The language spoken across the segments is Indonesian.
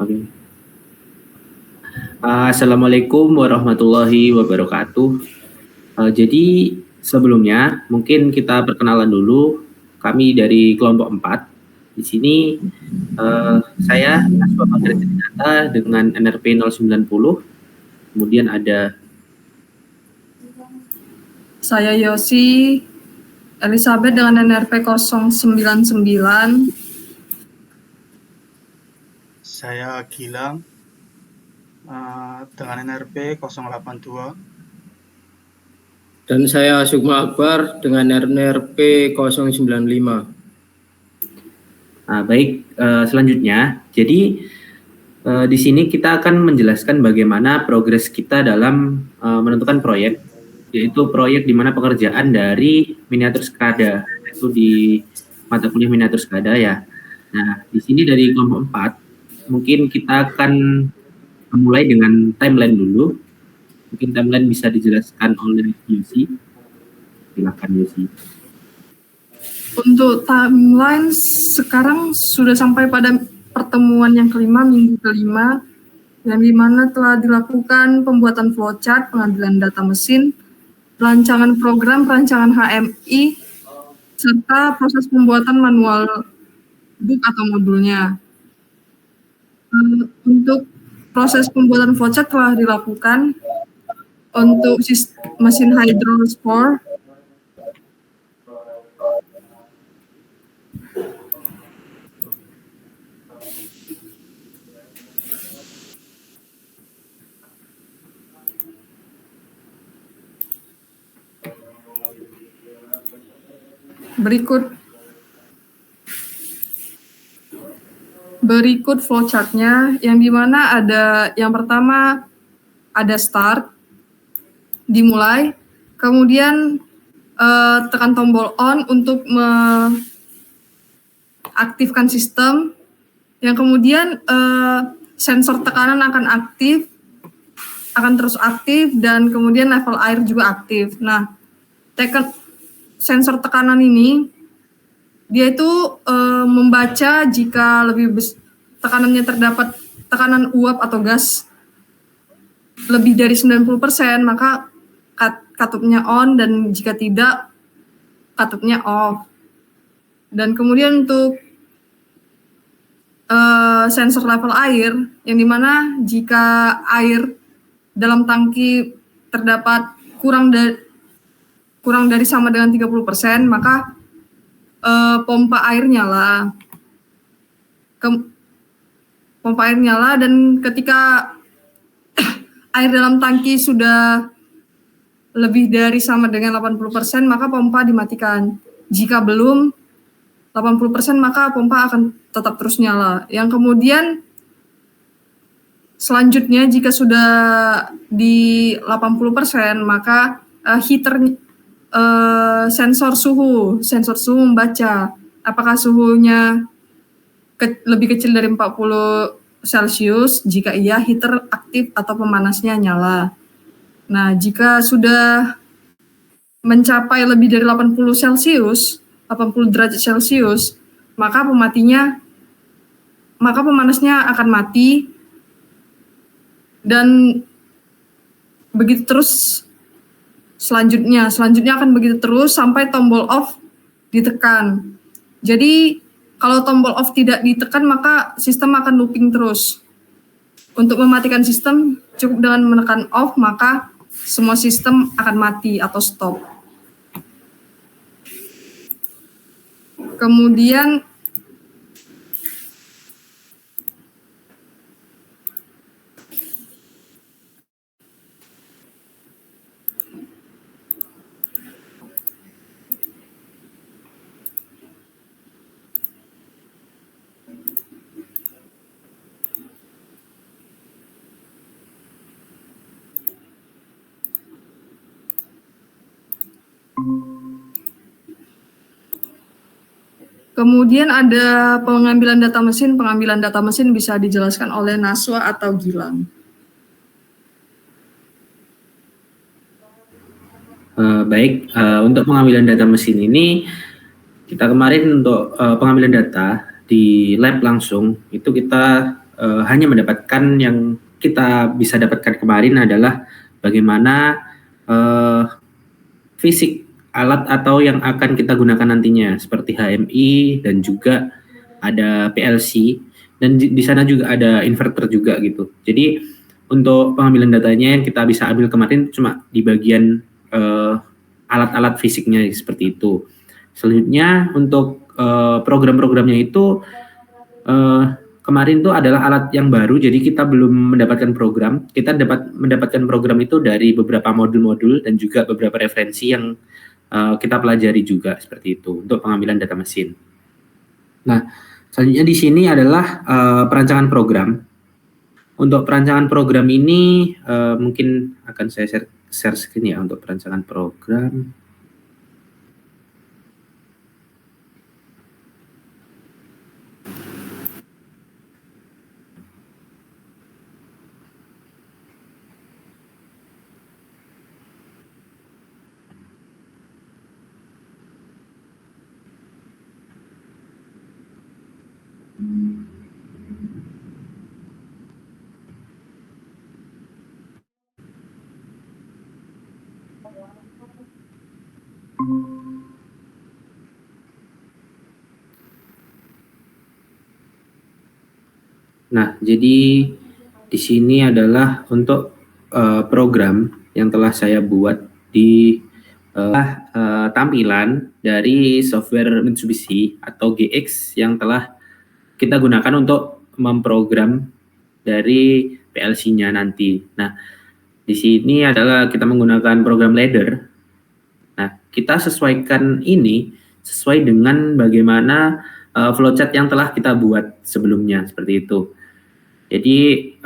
Oke. Assalamualaikum warahmatullahi wabarakatuh. Jadi sebelumnya mungkin kita perkenalan dulu. Kami dari kelompok 4. Di sini saya Naswa Maghrib Data dengan NRP 090. Kemudian ada saya Yosi Elizabeth dengan NRP 099. Saya Gilang dengan NRP 082. Dan saya Sukma Akbar dengan NRP 095. baik, selanjutnya. Jadi di sini kita akan menjelaskan bagaimana progres kita dalam menentukan proyek, yaitu proyek di mana pekerjaan dari miniatur SCADA, itu di mata kuliah miniatur SCADA ya. Nah, di sini dari kelompok 4, mungkin kita akan memulai dengan timeline dulu. Mungkin timeline bisa dijelaskan oleh Yosi. Silakan Yosi. Untuk timeline sekarang sudah sampai pada pertemuan yang kelima, minggu kelima, yang dimana telah dilakukan pembuatan flowchart, pengambilan data mesin, rancangan program, rancangan HMI, serta proses pembuatan manual book atau modulnya. Untuk proses pembuatan flowchart telah dilakukan untuk mesin hydrospore, berikut flowchartnya, yang dimana ada yang pertama ada start, dimulai, kemudian tekan tombol on untuk mengaktifkan sistem, yang kemudian sensor tekanan akan terus aktif, dan kemudian level air juga aktif. Nah, sensor tekanan ini dia itu membaca jika tekanannya terdapat tekanan uap atau gas lebih dari 90%, maka katupnya on, dan jika tidak, katupnya off. Dan kemudian untuk sensor level air, yang dimana jika air dalam tangki terdapat kurang dari sama dengan 30%, maka pompa air nyala. Pompa air nyala, dan ketika air dalam tangki sudah lebih dari sama dengan 80%, maka pompa dimatikan. Jika belum 80%, maka pompa akan tetap terus nyala. Yang kemudian selanjutnya, jika sudah di 80%, maka sensor suhu membaca apakah suhunya lebih kecil dari 40 Celcius. Jika iya, heater aktif atau pemanasnya nyala. Nah, jika sudah mencapai lebih dari 80 derajat Celcius, maka pemanasnya akan mati, dan begitu terus selanjutnya akan begitu terus sampai tombol off ditekan. Jadi kalau tombol off tidak ditekan, maka sistem akan looping terus. Untuk mematikan sistem cukup dengan menekan off, maka semua sistem akan mati atau stop. Kemudian ada pengambilan data mesin. Pengambilan data mesin bisa dijelaskan oleh Naswa atau Gilang. Baik, untuk pengambilan data mesin ini, kita kemarin untuk pengambilan data di lab langsung, itu kita hanya mendapatkan yang kita bisa dapatkan kemarin adalah bagaimana fisik alat atau yang akan kita gunakan nantinya seperti HMI dan juga ada PLC dan di sana juga ada inverter juga gitu. Jadi untuk pengambilan datanya yang kita bisa ambil kemarin cuma di bagian alat-alat fisiknya seperti itu. Selanjutnya untuk program-programnya itu kemarin itu adalah alat yang baru, jadi kita belum mendapatkan program. Kita mendapatkan program itu dari beberapa modul-modul dan juga beberapa referensi yang kita pelajari juga seperti itu untuk pengambilan data mesin. Nah, selanjutnya di sini adalah perancangan program. Untuk perancangan program ini mungkin akan saya share screen ya untuk perancangan program. Nah, jadi di sini adalah untuk program yang telah saya buat di tampilan dari software Mitsubishi atau GX yang telah kita gunakan untuk memprogram dari PLC-nya nanti. Nah, di sini adalah kita menggunakan program ladder. Nah, kita sesuaikan ini sesuai dengan bagaimana flowchart yang telah kita buat sebelumnya seperti itu. Jadi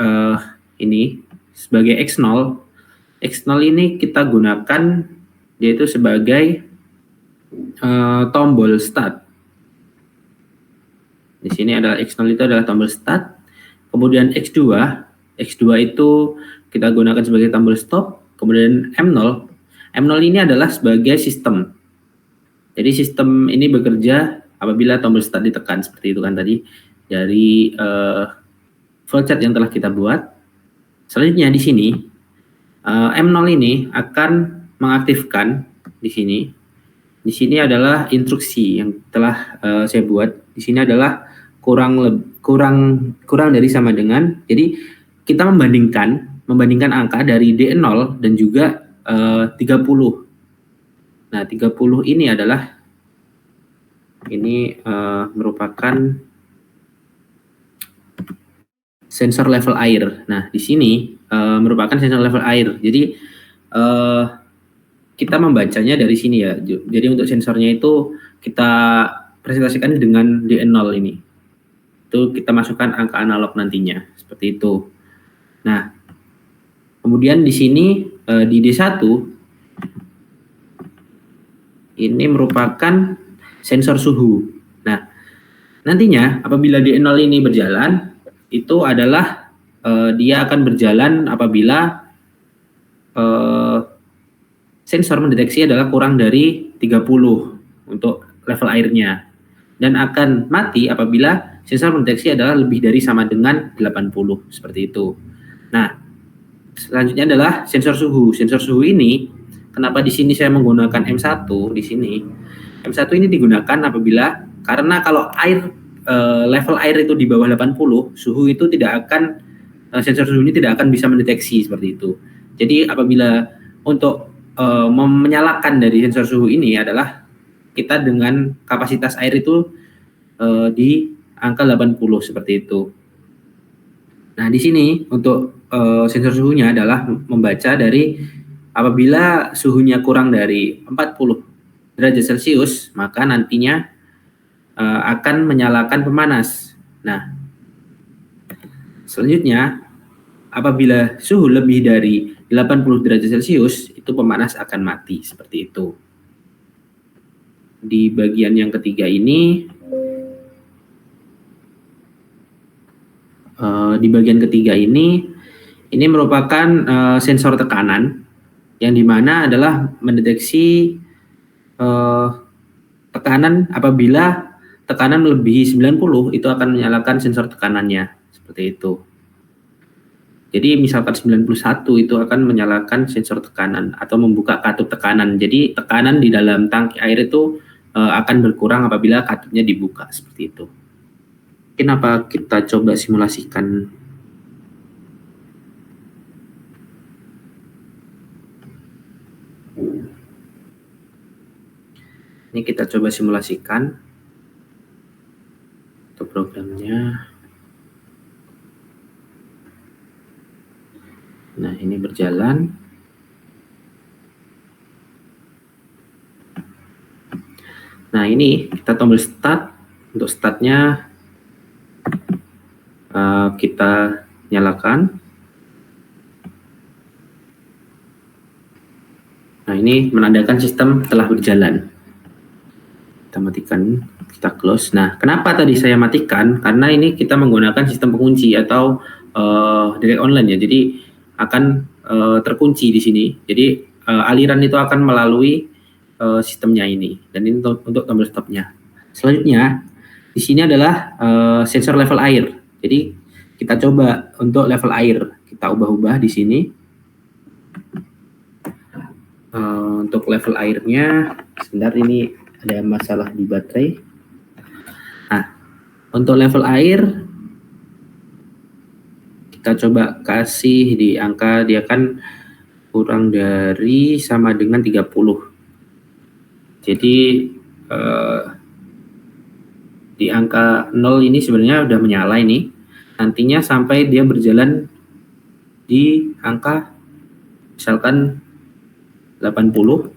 ini sebagai X0 ini kita gunakan yaitu sebagai tombol start. Di sini adalah X0 itu adalah tombol start. Kemudian X2 itu kita gunakan sebagai tombol stop. Kemudian M0 ini adalah sebagai sistem. Jadi sistem ini bekerja apabila tombol start ditekan seperti itu kan tadi dari flowchart yang telah kita buat. Selanjutnya di sini M0 ini akan mengaktifkan di sini. Di sini adalah instruksi yang telah saya buat. Di sini adalah kurang dari sama dengan. Jadi kita membandingkan angka dari D0 dan juga 30. Nah, 30 ini adalah merupakan sensor level air. Nah, di sini merupakan sensor level air. Jadi kita membacanya dari sini ya. Jadi untuk sensornya itu kita presentasikan dengan D0 ini. Itu kita masukkan angka analog nantinya seperti itu. Nah, kemudian di sini di D1 ini merupakan sensor suhu. Nah, nantinya apabila D0 ini berjalan itu adalah dia akan berjalan apabila sensor mendeteksi adalah kurang dari 30 untuk level airnya dan akan mati apabila sensor mendeteksi adalah lebih dari sama dengan 80 seperti itu. Nah, selanjutnya adalah sensor suhu. Sensor suhu ini kenapa di sini saya menggunakan M1 di sini? M1 ini digunakan apabila karena kalau level air itu di bawah 80, suhu itu tidak akan sensor suhu ini tidak akan bisa mendeteksi seperti itu. Jadi apabila untuk menyalakan dari sensor suhu ini adalah kita dengan kapasitas air itu di angka 80 seperti itu. Nah, di sini untuk sensor suhunya adalah membaca dari apabila suhunya kurang dari 40 derajat Celcius, maka nantinya akan menyalakan pemanas. Nah, selanjutnya apabila suhu lebih dari 80 derajat Celcius, itu pemanas akan mati seperti itu. Di bagian yang ketiga ini, ini merupakan sensor tekanan yang dimana adalah mendeteksi tekanan apabila tekanan melebihi 90 itu akan menyalakan sensor tekanannya seperti itu. Jadi misalkan 91 itu akan menyalakan sensor tekanan atau membuka katup tekanan. Jadi tekanan di dalam tangki air itu akan berkurang apabila katupnya dibuka, seperti itu. Mungkin apa kita coba simulasikan. Ini kita coba simulasikan untuk programnya. Nah, ini berjalan. Nah, ini kita tombol start. Untuk startnya kita nyalakan. Nah, ini menandakan sistem telah berjalan. Kita matikan, kita close. Nah, kenapa tadi saya matikan? Karena ini kita menggunakan sistem pengunci atau direct online ya. Jadi akan terkunci di sini. Jadi aliran itu akan melalui sistemnya ini. Dan ini untuk tombol stopnya. Selanjutnya di sini adalah sensor level air. Jadi kita coba untuk level air kita ubah-ubah di sini. Untuk level airnya, sebentar ini ada masalah di baterai. Nah, untuk level air kita coba kasih di angka, dia kan kurang dari sama dengan 30. Jadi di angka 0 ini sebenarnya udah menyala ini. Nantinya sampai dia berjalan di angka misalkan 80.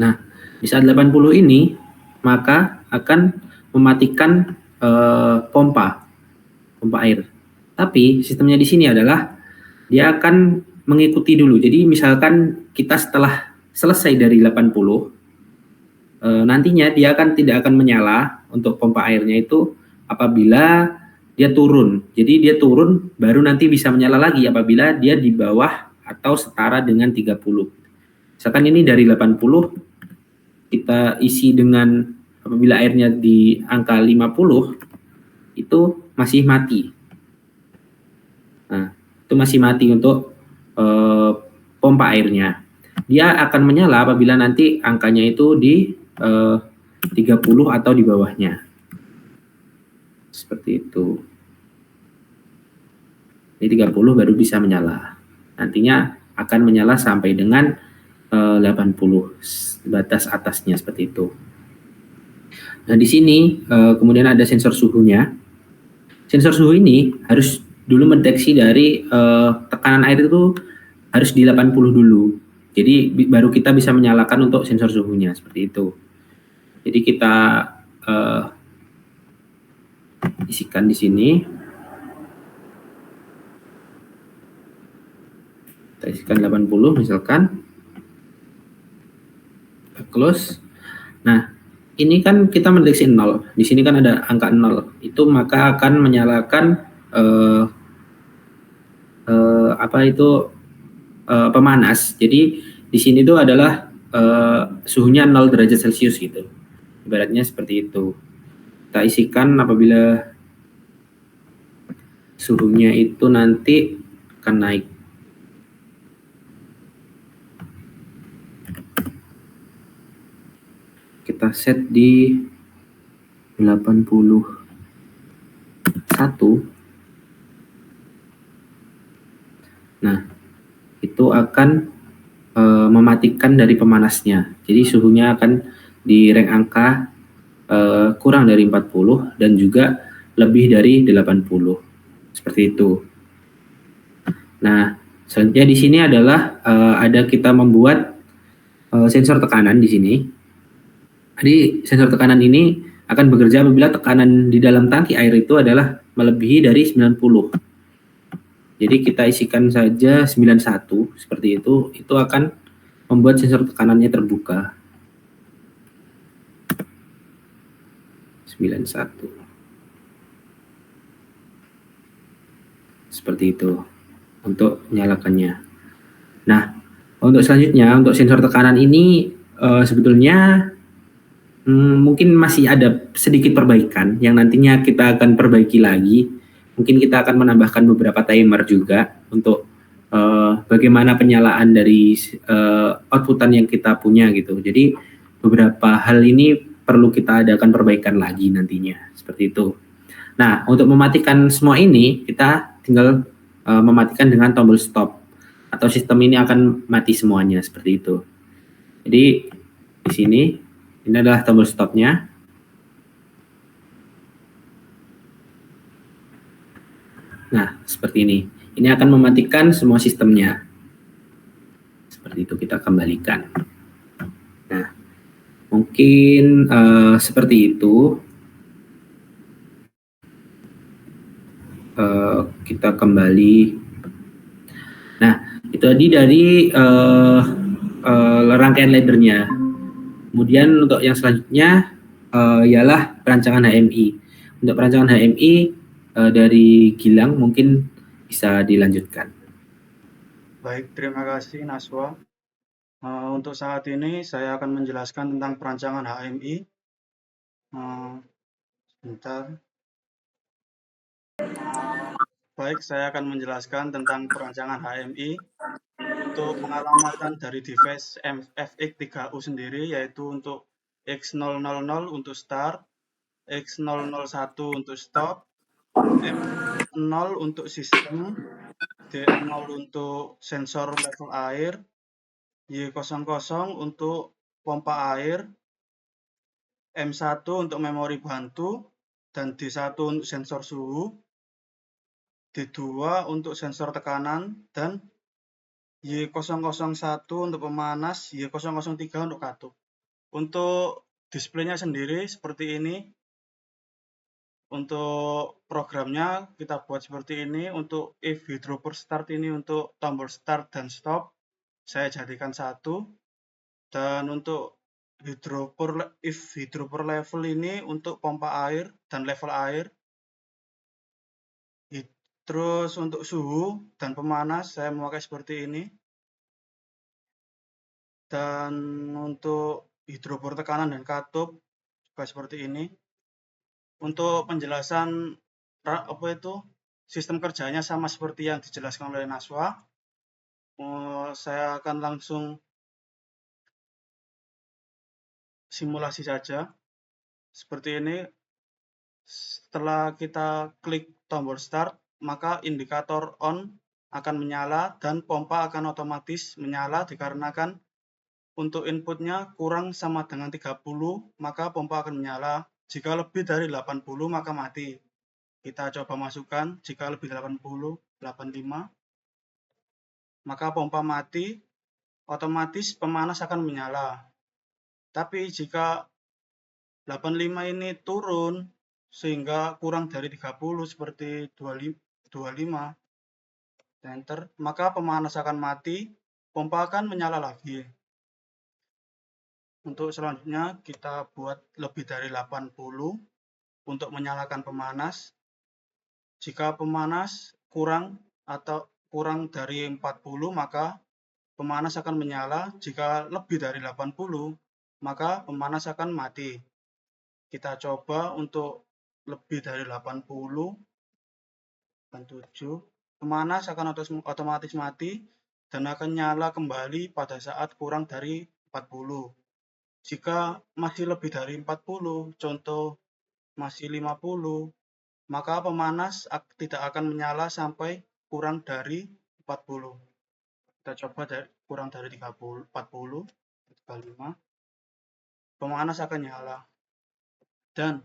Nah, di saat 80 ini maka akan mematikan pompa air. Tapi sistemnya di sini adalah dia akan mengikuti dulu. Jadi misalkan kita setelah selesai dari 80, nantinya dia tidak akan menyala untuk pompa airnya itu apabila dia turun. Jadi dia turun baru nanti bisa menyala lagi apabila dia di bawah atau setara dengan 30. Misalkan ini dari 80 kita isi dengan apabila airnya di angka 50 itu masih mati. Nah, itu masih mati untuk pompa airnya. Dia akan menyala apabila nanti angkanya itu di 30 atau di bawahnya. Seperti itu. Ini 30 baru bisa menyala. Nantinya akan menyala sampai dengan 80 batas atasnya seperti itu. Nah, di sini kemudian ada sensor suhunya. Sensor suhu ini harus dulu mendeteksi dari tekanan air itu harus di 80 dulu. Jadi baru kita bisa menyalakan untuk sensor suhunya seperti itu. Jadi kita isikan di sini. Kita isikan 80 misalkan. Kita close. Nah, ini kan kita mendeteksi 0. Di sini kan ada angka 0. Itu maka akan menyalakan pemanas. Jadi di sini itu adalah suhunya 0 derajat Celcius gitu. Ibaratnya seperti itu. Kita isikan apabila suhunya itu nanti akan naik. Kita set di 81. Nah, itu akan mematikan dari pemanasnya. Jadi suhunya akan di rank angka kurang dari 40 dan juga lebih dari 80. Seperti itu. Nah, selanjutnya di sini adalah ada kita membuat sensor tekanan di sini. Jadi sensor tekanan ini akan bekerja apabila tekanan di dalam tangki air itu adalah melebihi dari 90. Jadi kita isikan saja 91 seperti itu akan membuat sensor tekanannya terbuka. 91. Seperti itu untuk menyalakannya. Nah, untuk selanjutnya untuk sensor tekanan ini sebetulnya mungkin masih ada sedikit perbaikan yang nantinya kita akan perbaiki lagi. Mungkin kita akan menambahkan beberapa timer juga untuk bagaimana penyalaan dari outputan yang kita punya gitu. Jadi beberapa hal ini perlu kita adakan perbaikan lagi nantinya, seperti itu. Nah, untuk mematikan semua ini, kita tinggal mematikan dengan tombol stop, atau sistem ini akan mati semuanya, seperti itu. Jadi di sini, ini adalah tombol stopnya. Nah, seperti ini. Ini akan mematikan semua sistemnya. Seperti itu, kita kembalikan. Nah, mungkin seperti itu. Kita kembali. Nah, itu tadi dari rangkaian laddernya. Kemudian untuk yang selanjutnya ialah perancangan HMI. Untuk perancangan HMI dari Gilang mungkin bisa dilanjutkan. Baik, terima kasih Naswa. Untuk saat ini saya akan menjelaskan tentang perancangan HMI. Sebentar. Baik, saya akan menjelaskan tentang perancangan HMI. Untuk pengalamatan dari device FX3U sendiri, yaitu untuk X000 untuk start, X001 untuk stop, M0 untuk sistem, D0 untuk sensor level air, Y00 untuk pompa air, M1 untuk memori bantu, dan D1 untuk sensor suhu, D2 untuk sensor tekanan, dan Y001 untuk pemanas, Y003 untuk katup. Untuk displaynya sendiri seperti ini. Untuk programnya kita buat seperti ini. Untuk if hydropur start ini untuk tombol start dan stop, saya jadikan 1. Dan untuk if hydropur level ini untuk pompa air dan level air. Terus untuk suhu dan pemanas saya memakai seperti ini. Dan untuk hydropur tekanan dan katup juga seperti ini. Untuk penjelasan sistem kerjanya sama seperti yang dijelaskan oleh Naswa. Saya akan langsung simulasi saja. Seperti ini. Setelah kita klik tombol start, maka indikator on akan menyala dan pompa akan otomatis menyala dikarenakan untuk inputnya kurang sama dengan 30, maka pompa akan menyala. Jika lebih dari 80, maka mati. Kita coba masukkan, jika lebih dari 80, 85, maka pompa mati, otomatis pemanas akan menyala. Tapi jika 85 ini turun, sehingga kurang dari 30 seperti 25, enter, maka pemanas akan mati, pompa akan menyala lagi. Untuk selanjutnya kita buat lebih dari 80 untuk menyalakan pemanas. Jika pemanas kurang dari 40, maka pemanas akan menyala. Jika lebih dari 80, maka pemanas akan mati. Kita coba untuk lebih dari 80, 87, pemanas akan otomatis mati dan akan nyala kembali pada saat kurang dari 40. Jika masih lebih dari 40, contoh masih 50, maka pemanas tidak akan menyala sampai kurang dari 40. Kita coba kurang dari 40, 35, pemanas akan nyala. Dan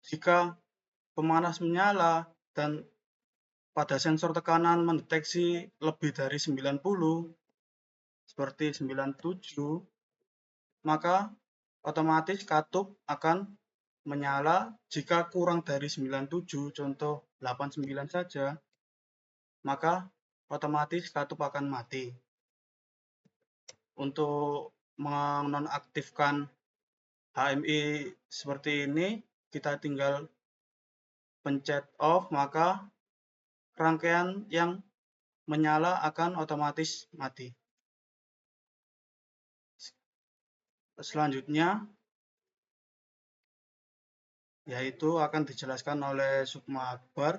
jika pemanas menyala dan pada sensor tekanan mendeteksi lebih dari 90, seperti 97, maka otomatis katup akan menyala. Jika kurang dari 97, contoh 89 saja, maka otomatis katup akan mati. Untuk menonaktifkan HMI seperti ini, kita tinggal pencet off, maka rangkaian yang menyala akan otomatis mati. Selanjutnya, yaitu akan dijelaskan oleh Sukma Akbar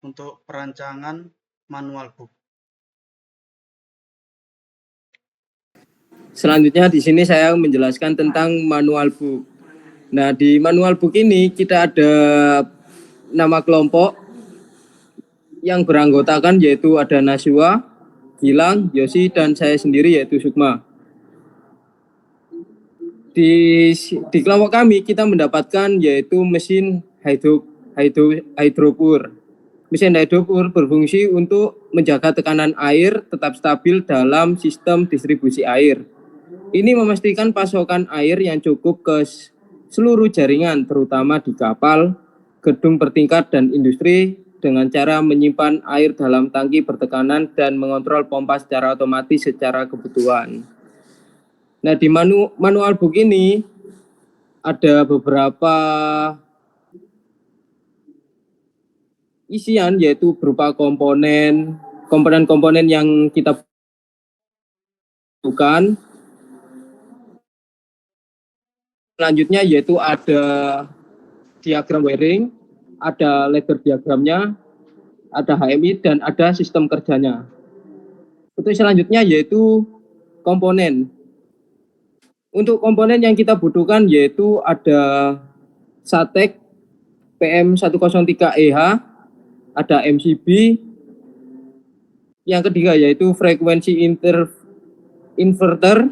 untuk perancangan manual book. Selanjutnya di sini saya menjelaskan tentang manual book. Nah, di manual book ini kita ada nama kelompok yang beranggotakan yaitu ada Naswa, Gilang, Yosi, dan saya sendiri yaitu Sukma. Di kelompok kami kita mendapatkan yaitu mesin hidropur. Mesin hidropur berfungsi untuk menjaga tekanan air tetap stabil dalam sistem distribusi air. Ini memastikan pasokan air yang cukup ke seluruh jaringan, terutama di kapal, gedung bertingkat, dan industri dengan cara menyimpan air dalam tangki bertekanan dan mengontrol pompa secara otomatis secara kebutuhan. Nah, di manual book ini ada beberapa isian yaitu berupa komponen-komponen yang kita butuhkan. Selanjutnya yaitu ada diagram wiring, ada ladder diagramnya, ada HMI, dan ada sistem kerjanya. Untuk selanjutnya yaitu komponen. Untuk komponen yang kita butuhkan yaitu ada SATEC PM103EH, ada MCB, yang ketiga yaitu frekuensi inverter,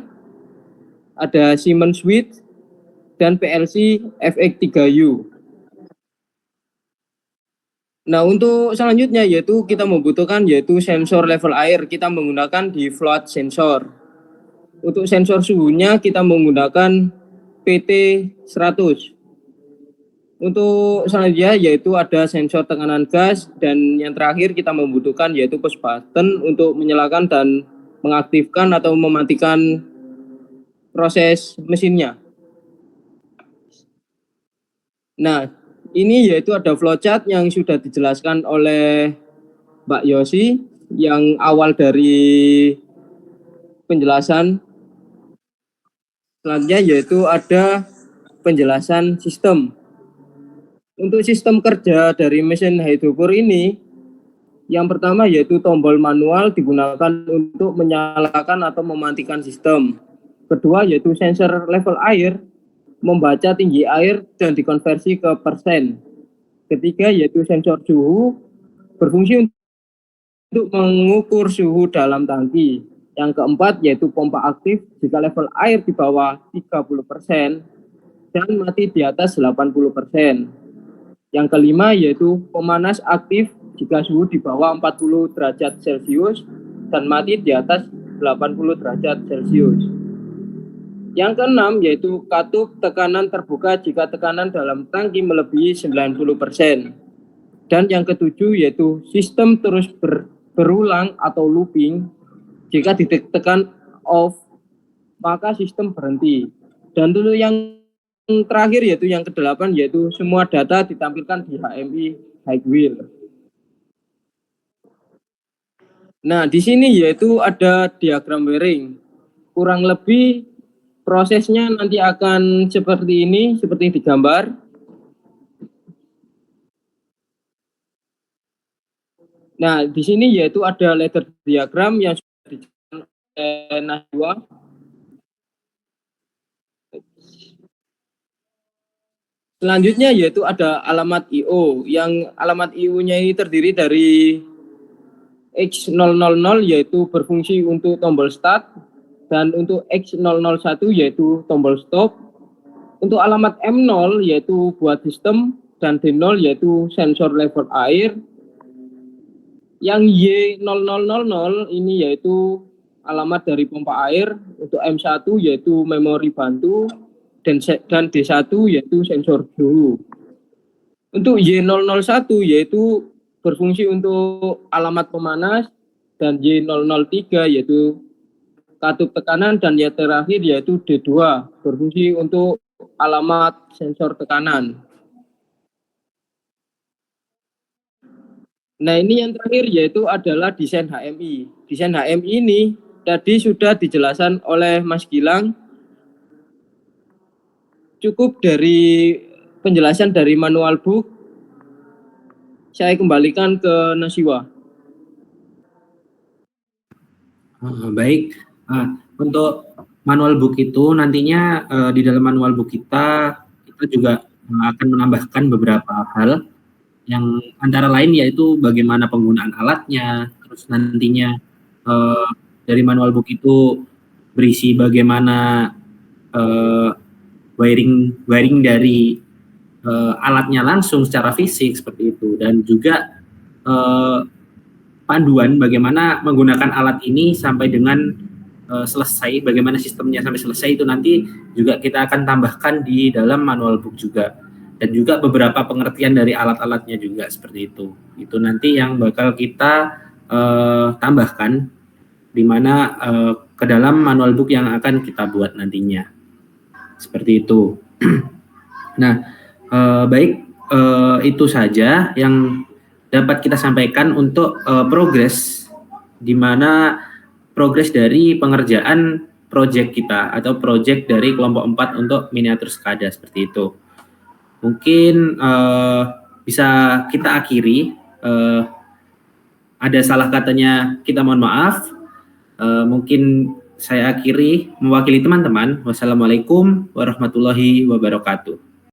ada Siemens switch, dan PLC FX3U. Nah, untuk selanjutnya yaitu kita membutuhkan yaitu sensor level air. Kita menggunakan di float sensor. Untuk sensor suhunya kita menggunakan PT100. Untuk selanjutnya yaitu ada sensor tekanan gas, dan yang terakhir kita membutuhkan yaitu push button untuk menyalakan dan mengaktifkan atau mematikan proses mesinnya. Nah, ini yaitu ada flowchart yang sudah dijelaskan oleh Mbak Yosi yang awal dari penjelasan. Selanjutnya yaitu ada penjelasan sistem. Untuk sistem kerja dari mesin hidropur ini, yang pertama yaitu tombol manual digunakan untuk menyalakan atau mematikan sistem. Kedua yaitu sensor level air, membaca tinggi air dan dikonversi ke persen. Ketiga yaitu sensor suhu, berfungsi untuk mengukur suhu dalam tangki. Yang keempat yaitu pompa aktif jika level air di bawah 30% dan mati di atas 80%. Yang kelima yaitu pemanas aktif jika suhu di bawah 40 derajat Celcius dan mati di atas 80 derajat Celcius. Yang keenam yaitu katup tekanan terbuka jika tekanan dalam tangki melebihi 90%. Dan yang ketujuh yaitu sistem terus berulang atau looping. Jika ditekan off, maka sistem berhenti. Dan dulu yang terakhir yaitu yang kedelapan yaitu semua data ditampilkan di HMI high wheel. Nah, di sini yaitu ada diagram wiring. Kurang lebih prosesnya nanti akan seperti ini, seperti digambar. Nah, di sini yaitu ada ladder diagram yang sudah dijelaskan oleh Najwa. Selanjutnya yaitu ada alamat IO, yang alamat IO-nya ini terdiri dari X000 yaitu berfungsi untuk tombol start, dan untuk X001 yaitu tombol stop. Untuk alamat M0 yaitu buat sistem, dan D0 yaitu sensor level air. Yang Y0000 ini yaitu alamat dari pompa air. Untuk M1 yaitu memori bantu, dan D1 yaitu sensor suhu. Untuk Y001 yaitu berfungsi untuk alamat pemanas, dan Y003 yaitu katup tekanan, dan yang terakhir yaitu D2 berfungsi untuk alamat sensor tekanan. Nah, ini yang terakhir yaitu adalah desain HMI. Desain HMI ini tadi sudah dijelaskan oleh Mas Gilang. Cukup dari penjelasan dari manual book saya kembalikan ke Nasiwa. Baik, untuk manual book itu nantinya di dalam manual book kita juga akan menambahkan beberapa hal yang antara lain yaitu bagaimana penggunaan alatnya, terus nantinya dari manual book itu berisi bagaimana wiring dari alatnya langsung secara fisik seperti itu, dan juga panduan bagaimana menggunakan alat ini sampai dengan selesai, bagaimana sistemnya sampai selesai itu nanti juga kita akan tambahkan di dalam manual book juga, dan juga beberapa pengertian dari alat-alatnya juga seperti itu. Itu nanti yang bakal kita tambahkan di mana ke dalam manual book yang akan kita buat nantinya. Seperti itu. Nah, baik, itu saja yang dapat kita sampaikan untuk progres, di mana progres dari pengerjaan proyek kita atau proyek dari kelompok 4 untuk miniatur SCADA seperti itu. Mungkin bisa kita akhiri. Ada salah katanya, kita mohon maaf. Mungkin saya akhiri mewakili teman-teman. Wassalamualaikum warahmatullahi wabarakatuh.